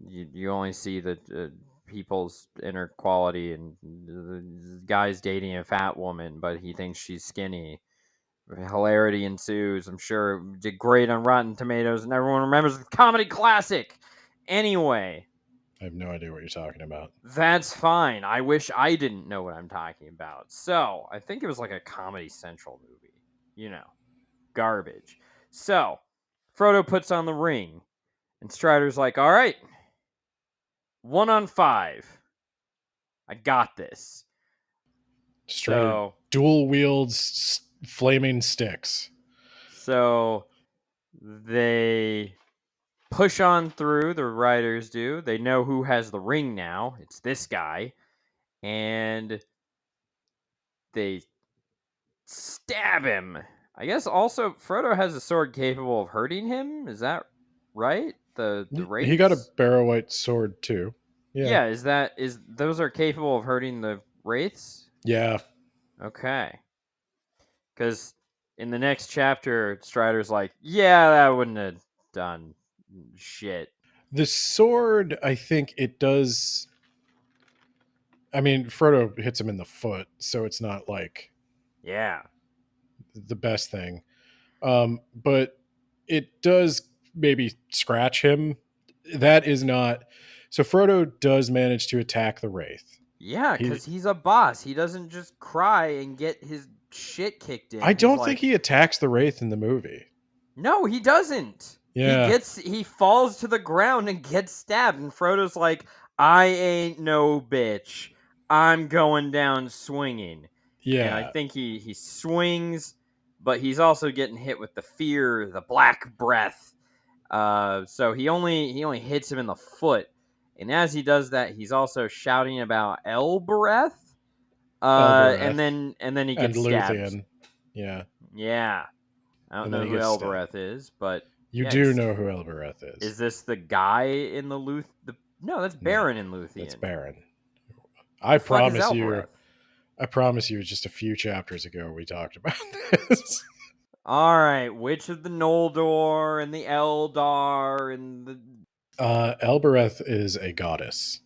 you only see the people's inner quality, and the guy's dating a fat woman, but he thinks she's skinny. Hilarity ensues. I'm sure it did great on Rotten Tomatoes, and everyone remembers the comedy classic. Anyway. I have no idea what you're talking about. That's fine. I wish I didn't know what I'm talking about. So, I think it was like a Comedy Central movie. You know, garbage. So, Frodo puts on the ring, and Strider's like, all right, 1-on-5. I got this. Strider dual wields flaming sticks. So, they push on through, the riders do. They know who has the ring now. It's this guy. And they stab him. I guess also Frodo has a sword capable of hurting him. Is that right? The Wraiths? He got a Barrow-White sword too. Yeah, is those are capable of hurting the wraiths? Yeah. Okay. Because in the next chapter, Strider's like, yeah, that wouldn't have done shit. The sword, I think it does. I mean, Frodo hits him in the foot, so it's not like the best thing. But it does maybe scratch him. That is not. So Frodo does manage to attack the wraith. Yeah, because he's a boss. He doesn't just cry and get his shit kicked in. I don't think he attacks the wraith in the movie. No, he doesn't. Yeah. He falls to the ground and gets stabbed, and Frodo's like, I ain't no bitch. I'm going down swinging. Yeah. And I think he swings, but he's also getting hit with the fear, the black breath. So he only hits him in the foot. And as he does that, he's also shouting about Elbereth. And then he gets stabbed. Luthien. Yeah. Yeah. I don't know who Elbereth is, but you do know who Elbereth is. Is this the guy in the No, that's Baron in Luthien. That's Baron. I promise you, just a few chapters ago we talked about this. All right, which of the Noldor and the Eldar and the Elbereth is a goddess.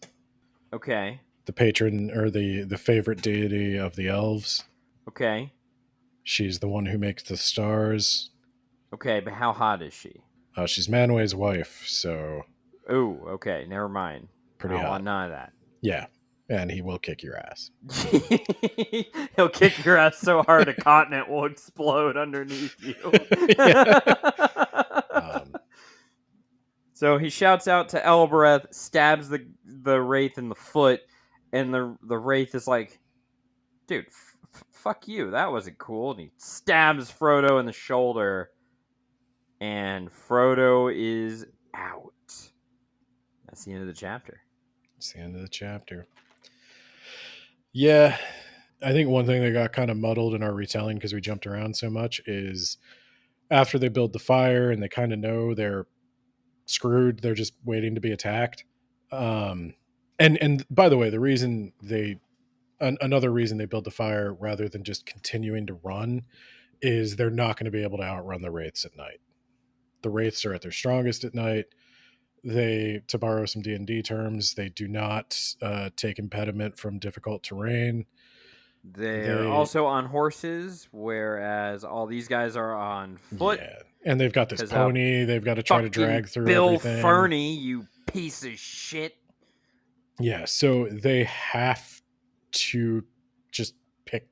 Okay. The patron or the favorite deity of the elves. Okay. She's the one who makes the stars. Okay, but how hot is she? She's Manwë's wife, so. Ooh, okay, never mind. Pretty hot. I want none of that. Yeah, and he will kick your ass. He'll kick your ass so hard a continent will explode underneath you. So he shouts out to Elbereth, stabs the wraith in the foot, and the wraith is like, dude, fuck you, that wasn't cool. And he stabs Frodo in the shoulder, and Frodo is out. That's the end of the chapter. It's the end of the chapter. Yeah, I think one thing that got kind of muddled in our retelling because we jumped around so much is after they build the fire and they kind of know they're screwed, they're just waiting to be attacked. And by the way, another reason they build the fire rather than just continuing to run is they're not going to be able to outrun the wraiths at night. The wraiths are at their strongest at night. To borrow some D&D terms, they do not take impediment from difficult terrain. They're also on horses, whereas all these guys are on foot. Yeah. And they've got this pony they've got to try to drag through Bill everything. Fernie, you piece of shit. Yeah, so they have to just pick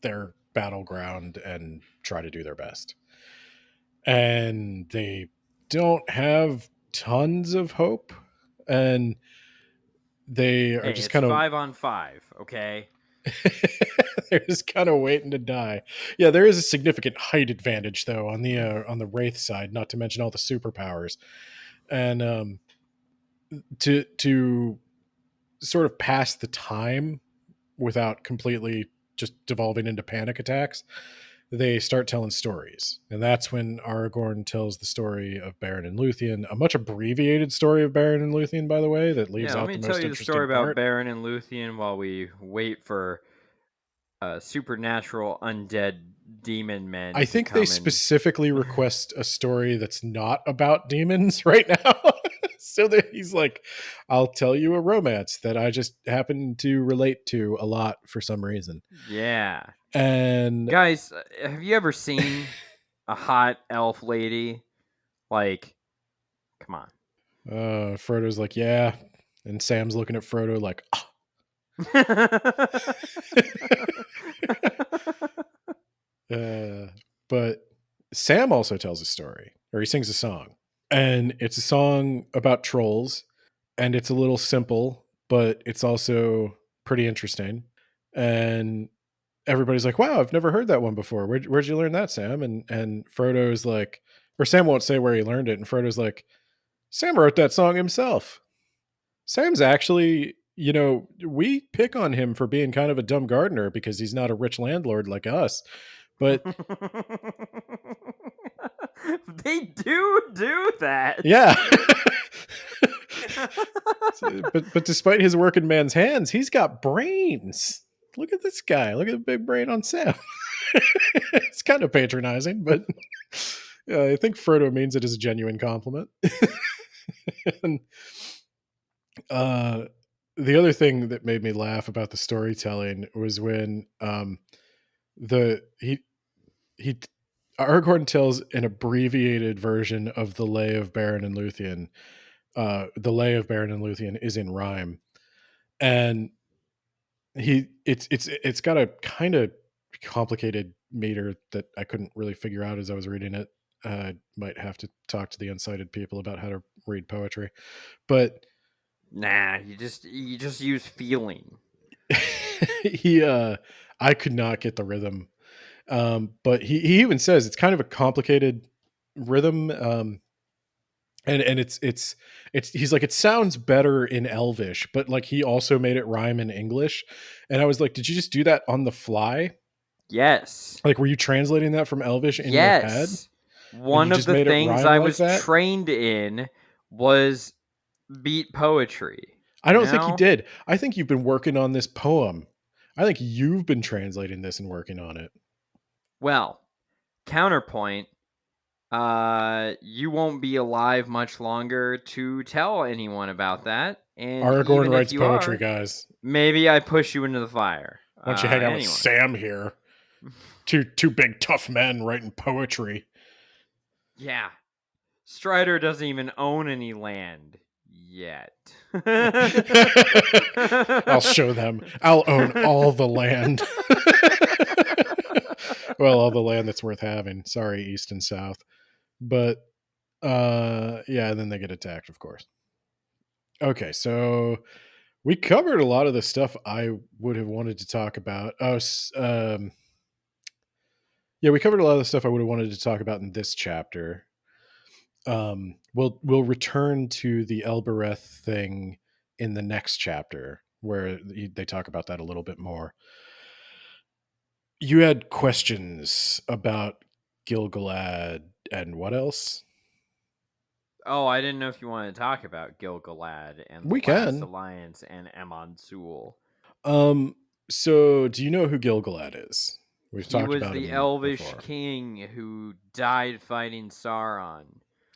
their battleground and try to do their best. And they don't have tons of hope, and they are just kind of 5-on-5, okay? They're just kind of waiting to die. Yeah, there is a significant height advantage though on the wraith side, not to mention all the superpowers. And to sort of pass the time without completely just devolving into panic attacks, they start telling stories. And that's when Aragorn tells the story of Beren and Luthien, a much abbreviated story of Beren and Luthien, by the way, that leaves out the most interesting part. Let me tell you the story about Beren and Luthien while we wait for supernatural undead demon men. I think they specifically request a story that's not about demons right now. So that he's like, I'll tell you a romance that I just happen to relate to a lot for some reason. Yeah. And guys, have you ever seen a hot elf lady? Like, come on. Frodo's like, yeah. And Sam's looking at Frodo like, oh. But Sam also tells a story, or he sings a song, and it's a song about trolls, and it's a little simple, but it's also pretty interesting. And everybody's like, wow, I've never heard that one before. Where'd you learn that, Sam? And Frodo's like, or Sam won't say where he learned it, and Frodo's like, Sam wrote that song himself. Sam's actually, we pick on him for being kind of a dumb gardener because he's not a rich landlord like us. But they do that. Yeah. but despite his working man's hands, he's got brains. Look at this guy. Look at the big brain on Sam. It's kind of patronizing, but I think Frodo means it as a genuine compliment. And, the other thing that made me laugh about the storytelling was when Aragorn tells an abbreviated version of the Lay of Beren and Luthien. The Lay of Beren and Luthien is in rhyme, and it's got a kind of complicated meter that I couldn't really figure out as I was reading it. Might have to talk to the unsighted people about how to read poetry, but nah, you just use feeling. I could not get the rhythm, but he even says it's kind of a complicated rhythm, and it's he's like, it sounds better in Elvish, but like he also made it rhyme in English, and I was like, did you just do that on the fly? Yes. Like, were you translating that from Elvish in your head? One of the things I was trained in was beat poetry. I don't think you did. I think you've been working on this poem. I think you've been translating this and working on it. Well, counterpoint, you won't be alive much longer to tell anyone about that. And Aragorn writes poetry, guys. Maybe I push you into the fire. Why don't you hang out with Sam here? Two big tough men writing poetry. Yeah. Strider doesn't even own any land yet. I'll show them. I'll own all the land. Well, all the land that's worth having. Sorry, East and South. But yeah, and then they get attacked, of course. Okay, so we covered a lot of the stuff I would have wanted to talk about. Yeah, we covered a lot of the stuff I would have wanted to talk about in this chapter. We'll return to the Elbereth thing in the next chapter, where they talk about that a little bit more. You had questions about Gil-galad and what else? Oh, I didn't know if you wanted to talk about Gil-galad and the Last Alliance and Amon Sul. So do you know who Gil-galad is? We've talked about him. He was the Elvish king who died fighting Sauron.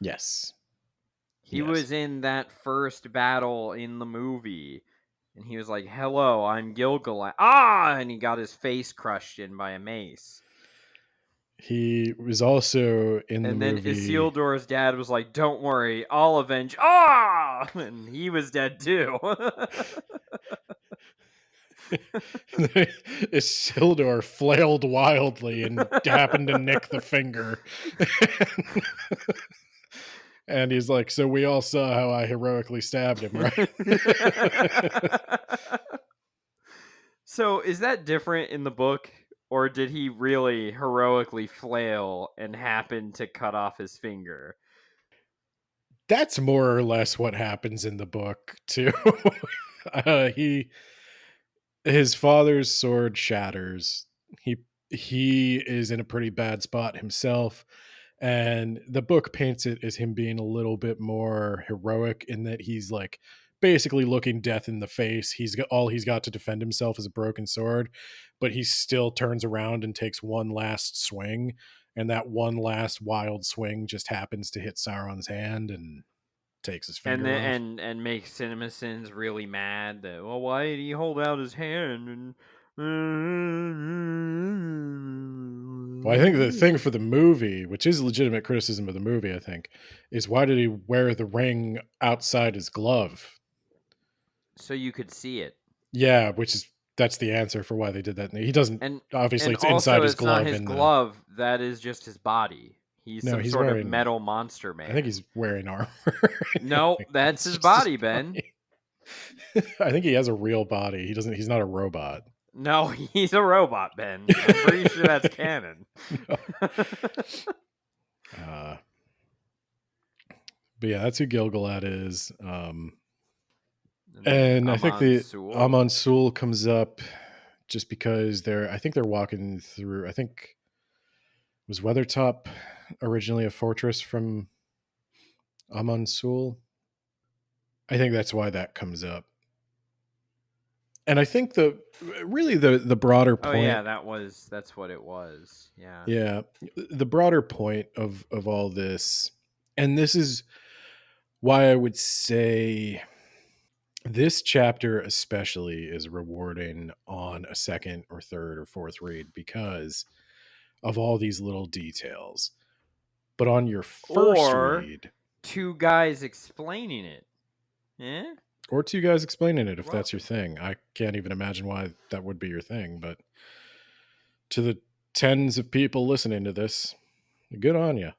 Yes. He was in that first battle in the movie. And he was like, hello, I'm Gil-galad. Ah! And he got his face crushed in by a mace. He was also in the movie. And then Isildur's dad was like, don't worry, I'll avenge. Ah! And he was dead too. Isildur flailed wildly and happened to nick the finger. And he's like, so we all saw how I heroically stabbed him, right? So is that different in the book? Or did he really heroically flail and happen to cut off his finger? That's more or less what happens in the book, too. His father's sword shatters. He is in a pretty bad spot himself. And the book paints it as him being a little bit more heroic in that he's like basically looking death in the face. He's got to defend himself is a broken sword, but he still turns around and takes one last swing. And that one last wild swing just happens to hit Sauron's hand and takes his finger off. And makes CinemaSins really mad that, well, why did he hold out his hand? Well, I think the thing for the movie, which is a legitimate criticism of the movie, I think, is why did he wear the ring outside his glove? So you could see it. Yeah, that's the answer for why they did that. He doesn't, obviously it's inside his glove. Not his glove, that is just his body. He's some sort of metal monster man. I think he's wearing armor. No, that's his body, Ben. I think he has a real body. He's not a robot. No, he's a robot, Ben. I'm pretty sure that's canon. But yeah, that's who Gil-galad is. And I think the Amon Sul comes up just because they're walking through, I think, was Weathertop originally a fortress from Amon Sul? I think that's why that comes up. And I think the broader point. Oh yeah, that's what it was. Yeah. Yeah, the broader point of all this, and this is why I would say this chapter especially is rewarding on a second or third or fourth read because of all these little details. But on your first read, two guys explaining it. Yeah? Or two guys explaining it, if that's your thing. I can't even imagine why that would be your thing, but to the tens of people listening to this, good on you.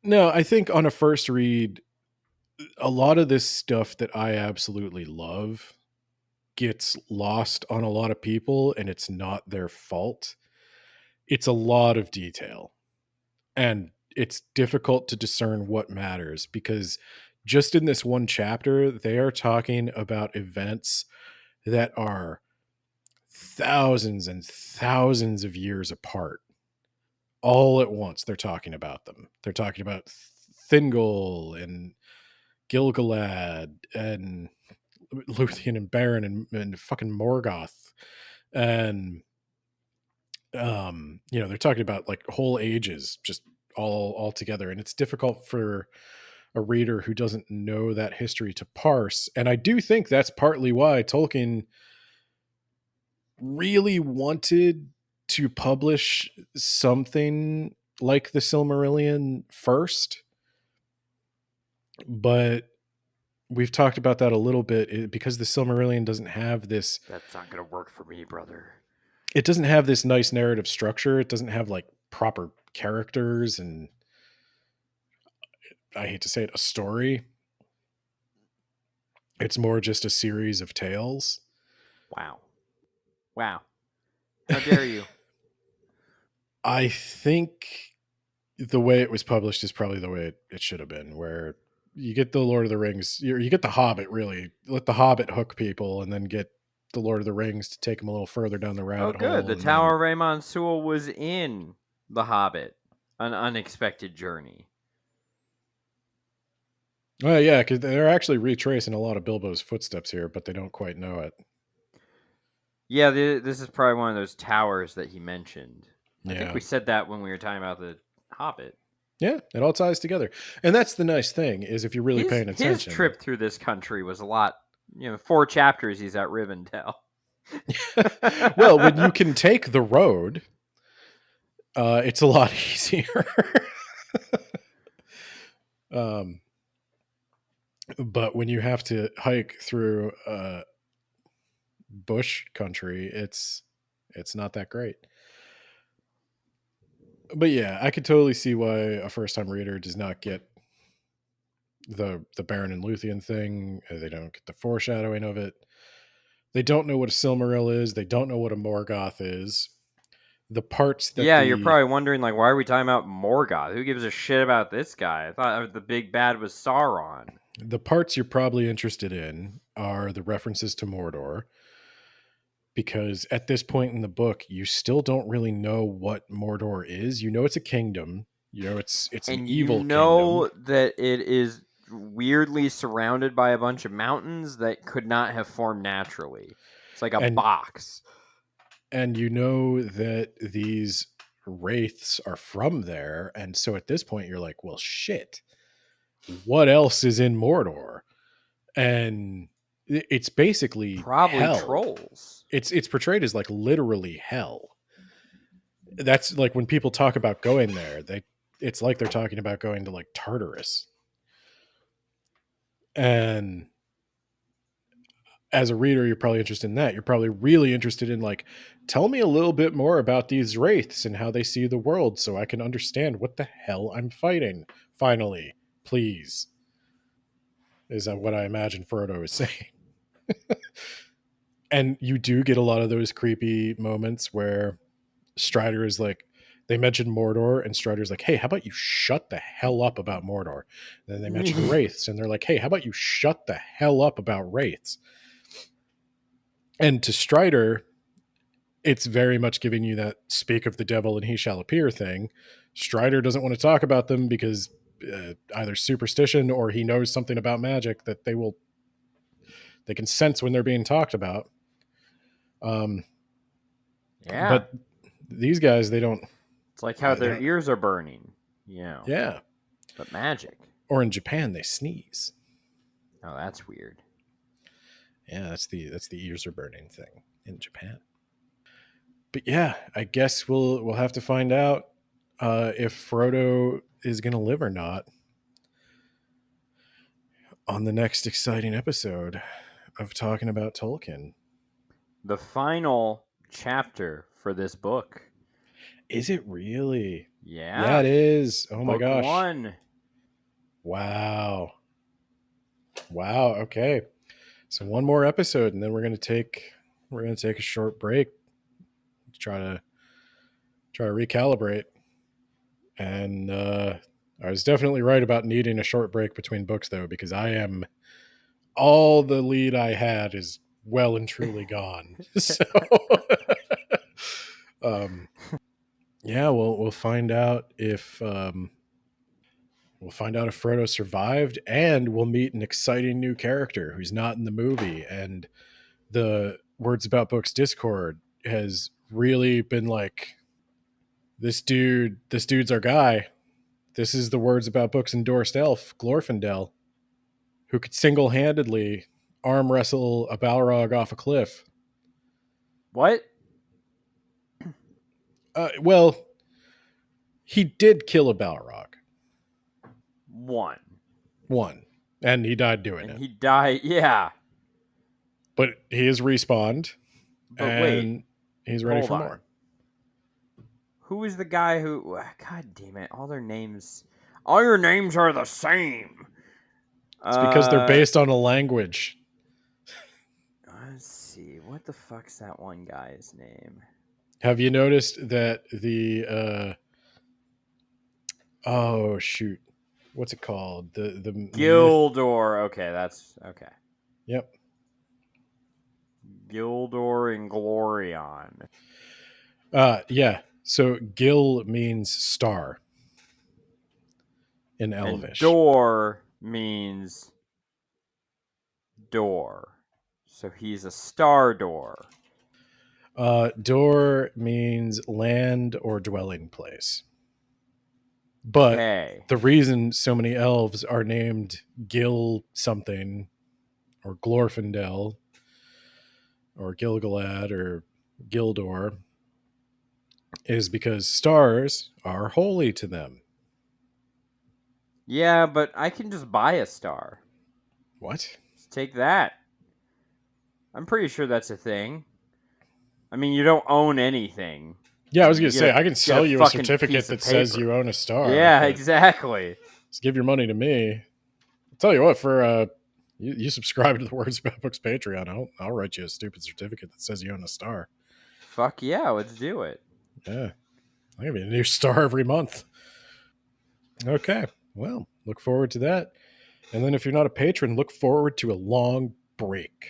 No, I think on a first read, a lot of this stuff that I absolutely love gets lost on a lot of people, and it's not their fault. It's a lot of detail, and it's difficult to discern what matters because just in this one chapter, they are talking about events that are thousands and thousands of years apart. All at once, they're talking about them. They're talking about Thingol and Gilgalad and Luthien and Beren and fucking Morgoth. And, they're talking about like whole ages just all together. And it's difficult for a reader who doesn't know that history to parse. And I do think that's partly why Tolkien really wanted to publish something like the Silmarillion first. But we've talked about that a little bit because the Silmarillion doesn't have this. That's not going to work for me, brother. It doesn't have this nice narrative structure. It doesn't have like proper characters and, I hate to say it, a story. It's more just a series of tales. Wow. How dare you? I think the way it was published is probably the way it should have been, where you get the Lord of the Rings, you get the Hobbit, really. Let the Hobbit hook people and then get the Lord of the Rings to take them a little further down the rabbit hole. Oh, good. The Tower of Raymond Sewell was in The Hobbit, An Unexpected Journey. Well, yeah, because they're actually retracing a lot of Bilbo's footsteps here, but they don't quite know it. Yeah, this is probably one of those towers that he mentioned. Yeah. I think we said that when we were talking about the Hobbit. Yeah, it all ties together. And that's the nice thing, is if you're really paying attention. His trip through this country was a lot, 4 chapters he's at Rivendell. Well, when you can take the road, it's a lot easier. But when you have to hike through bush country, it's not that great. But yeah, I could totally see why a first-time reader does not get the Beren and Luthien thing. They don't get the foreshadowing of it. They don't know what a Silmaril is. They don't know what a Morgoth is. The parts that you're probably wondering, like, why are we talking about Morgoth? Who gives a shit about this guy? I thought the big bad was Sauron. The parts you're probably interested in are the references to Mordor, because at this point in the book, you still don't really know what Mordor is. You know it's a kingdom. You know it's an evil kingdom. You know that it is weirdly surrounded by a bunch of mountains that could not have formed naturally. It's like a box. And you know that these wraiths are from there. And so at this point, you're like, well, shit. What else is in Mordor? And it's basically probably hell. Trolls. It's portrayed as like literally hell. That's like when people talk about going there, it's like they're talking about going to like Tartarus. And as a reader, you're probably interested in that. You're probably really interested in like, tell me a little bit more about these wraiths and how they see the world so I can understand what the hell I'm fighting. Finally, please. Is that what I imagine Frodo is saying? And you do get a lot of those creepy moments where Strider is like, they mention Mordor and Strider's like, hey, how about you shut the hell up about Mordor? And then they mention wraiths and they're like, hey, how about you shut the hell up about wraiths? And to Strider, it's very much giving you that speak of the devil and he shall appear thing. Strider doesn't want to talk about them because either superstition or he knows something about magic that they can sense when they're being talked about. But these guys, they don't. It's like how their ears are burning, Yeah. But magic. Or in Japan, they sneeze. Oh, that's weird. Yeah, that's the ears are burning thing in Japan. But yeah, I guess we'll have to find out if Frodo is going to live or not on the next exciting episode of Talking About Tolkien. The final chapter for this book. Is it really? Yeah. Yeah, it is. Oh my gosh. Book 1. Wow. Okay. So one more episode, and then we're gonna take a short break to try to recalibrate. And I was definitely right about needing a short break between books, though, because all the lead I had is well and truly gone. So yeah, we'll find out if Frodo survived, and we'll meet an exciting new character who's not in the movie. And the Words About Books Discord has really been like, this dude's our guy. This is the Words About Books endorsed elf, Glorfindel, who could single-handedly arm wrestle a Balrog off a cliff. What? Well, he did kill a Balrog. One. And he died doing it. He died, yeah. But he is respawned. But and wait. He's ready for more. Who is the guy who... God damn it. All your names are the same. It's because they're based on a language. Let's see. What the fuck's that one guy's name? Have you noticed that the... oh, shoot. What's it called? The Gildor. Okay, that's... Okay. Yep. Gildor and Glorion. Yeah. So Gil means star in Elvish. And Dor means door. So he's a star door. Dor means land or dwelling place. But the reason so many elves are named Gil something, or Glorfindel, or Gilgalad, or Gildor, is because stars are holy to them. Yeah, but I can just buy a star. What? Just take that. I'm pretty sure that's a thing. I mean, you don't own anything. Yeah, I was going to say, I can sell you a certificate that says you own a star. Yeah, exactly. Just give your money to me. I'll tell you what, for you subscribe to the Words About Books Patreon, I'll write you a stupid certificate that says you own a star. Fuck yeah, let's do it. Yeah. I'll give you a new star every month. Okay. Well, look forward to that. And then if you're not a patron, look forward to a long break.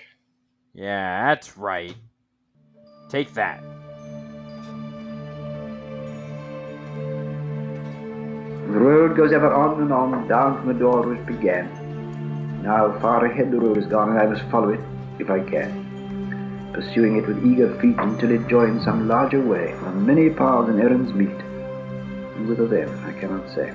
Yeah, that's right. Take that. The road goes ever on and on, down from the door where it began. Now far ahead the road is gone, and I must follow it, if I can, pursuing it with eager feet until it joins some larger way, where many paths and errands meet. And whither then, I cannot say.